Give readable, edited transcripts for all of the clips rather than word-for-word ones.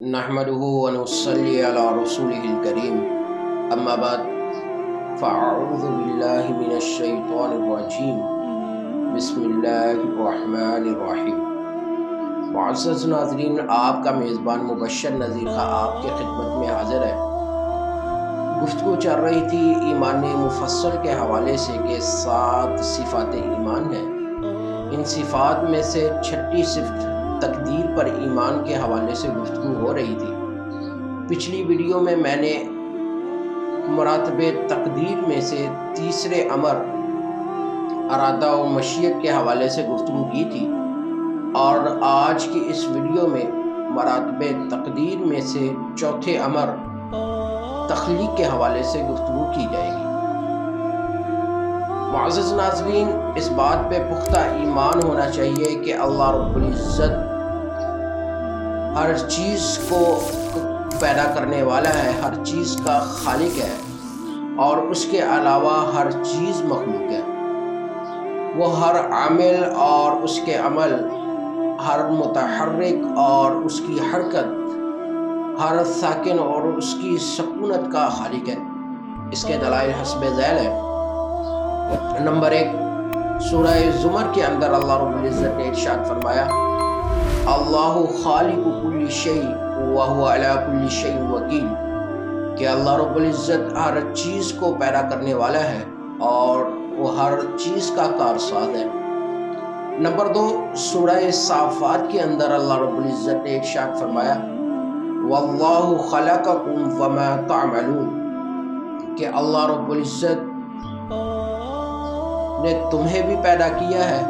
نحمده ونصلي على رسوله الكريم اما بعد فاعوذ باللہ من الشیطان الرجیم بسم اللہ الرحمن الرحیم۔ معزز ناظرین، آپ کا میزبان مبشر نذیر خان آپ کی خدمت میں حاضر ہے۔ گفتگو چل رہی تھی ایمان مفصل کے حوالے سے کہ 7 صفات ایمان ہیں۔ ان صفات میں سے چھٹی صفت تقدیر پر ایمان کے حوالے سے گفتگو ہو رہی تھی۔ پچھلی ویڈیو میں نے مراتب تقدیر میں سے تیسرے امر ارادہ و مشیت کے حوالے سے گفتگو کی تھی، اور آج کی اس ویڈیو میں مراتب تقدیر میں سے چوتھے امر تخلیق کے حوالے سے گفتگو کی جائے گی۔ معزز ناظرین، اس بات پہ پختہ ایمان ہونا چاہیے کہ اللہ رب العزت ہر چیز کو پیدا کرنے والا ہے، ہر چیز کا خالق ہے، اور اس کے علاوہ ہر چیز مخلوق ہے۔ وہ ہر عامل اور اس کے عمل، ہر متحرک اور اس کی حرکت، ہر ساکن اور اس کی سکونت کا خالق ہے۔ اس کے دلائل حسب ذیل ہے۔ نمبر 1، سورہ زمر کے اندر اللہ رب العزت نے ارشاد فرمایا، اللہ خالق کل شیء وہو علی کل شیء وکیل، کہ اللہ رب العزت ہر چیز کو پیدا کرنے والا ہے اور وہ ہر چیز کا کارساز ہے۔ نمبر 2، سورہ صافات کے اندر اللہ رب العزت نے ارشاد فرمایا، واللہ خلقکم وما تعملون، کہ اللہ رب العزت نے تمہیں بھی پیدا کیا ہے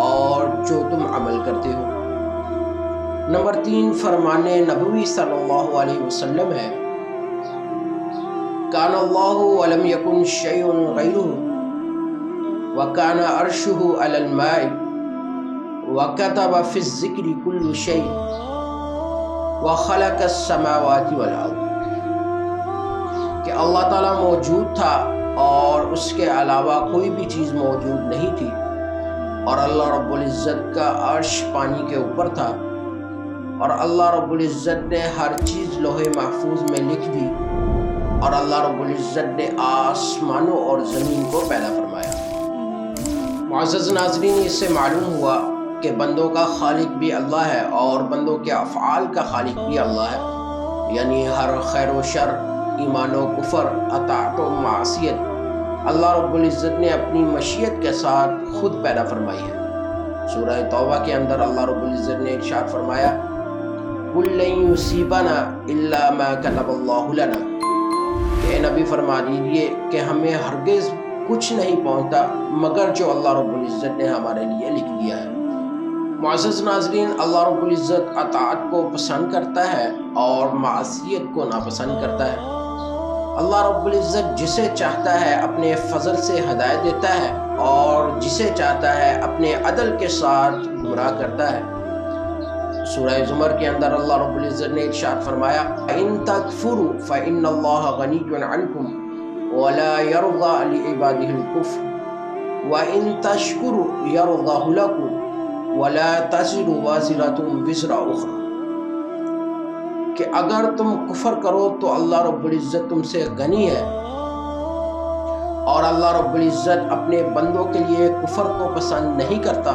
اور جو تم عمل کرتے ہو۔ نمبر 3، فرمان نبوی صلی اللہ علیہ وسلم ہے، کان اللہ ولم یکن شیء غیرہ وکان عرشہ علی الماء وکتب فی الذکر کل شیء وخلق السماوات والارض، کہ اللہ تعالیٰ موجود تھا اور اس کے علاوہ کوئی بھی چیز موجود نہیں تھی، اور اللہ رب العزت کا عرش پانی کے اوپر تھا، اور اللہ رب العزت نے ہر چیز لوح محفوظ میں لکھ دی، اور اللہ رب العزت نے آسمانوں اور زمین کو پیدا فرمایا۔ معزز ناظرین، اس سے معلوم ہوا کہ بندوں کا خالق بھی اللہ ہے اور بندوں کے افعال کا خالق بھی اللہ ہے، یعنی ہر خیر و شر، ایمان و کفر، اطاعت و معصیت اللہ رب العزت نے اپنی مشیت کے ساتھ خود پیدا فرمائی ہے۔ سورہ توبہ کے اندر اللہ رب العزت نے ارشاد فرمایا، قُل لَن يُصِيبَنَا إِلَّا مَا كَتَبَ اللَّهُ لَنَا، کہ نبی فرما دیجئے کہ ہمیں ہرگز کچھ نہیں پہنچتا مگر جو اللہ رب العزت نے ہمارے لیے لکھ دیا ہے۔ معزز ناظرین، اللہ رب العزت اطاعت کو پسند کرتا ہے اور معصیت کو ناپسند کرتا ہے۔ اللہ رب العزت جسے چاہتا ہے اپنے فضل سے ہدایت دیتا ہے اور جسے چاہتا ہے اپنے عدل کے ساتھ گمراہ کرتا ہے۔ سورہ زمر کے اندر اللہ رب العزت نے ارشاد فرمایا، ان تکفروا فإن اللہ غنی عنکم ولا یرضى لعباده الکفر وإن تشکروا یرضه لکم ولا تزر وازرة وزر اخرى، کہ اگر تم کفر کرو تو اللہ رب العزت تم سے غنی ہے، اور اللہ رب العزت اپنے بندوں کے لیے کفر کو پسند نہیں کرتا،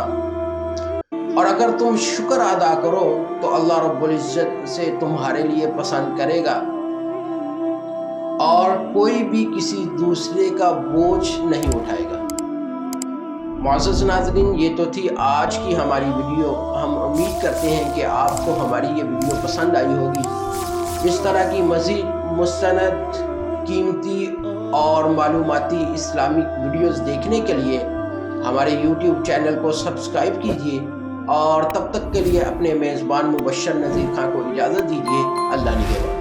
اور اگر تم شکر ادا کرو تو اللہ رب العزت سے تمہارے لیے پسند کرے گا، اور کوئی بھی کسی دوسرے کا بوجھ نہیں اٹھائے گا۔ معزز ناظرین، یہ تو تھی آج کی ہماری ویڈیو۔ ہم امید کرتے ہیں کہ آپ کو ہماری یہ ویڈیو پسند آئی ہوگی۔ اس طرح کی مزید مستند، قیمتی اور معلوماتی اسلامک ویڈیوز دیکھنے کے لیے ہمارے یوٹیوب چینل کو سبسکرائب کیجیے، اور تب تک کے لیے اپنے میزبان مبشر نذیر خان کو اجازت دیجیے۔ اللہ نگہبان۔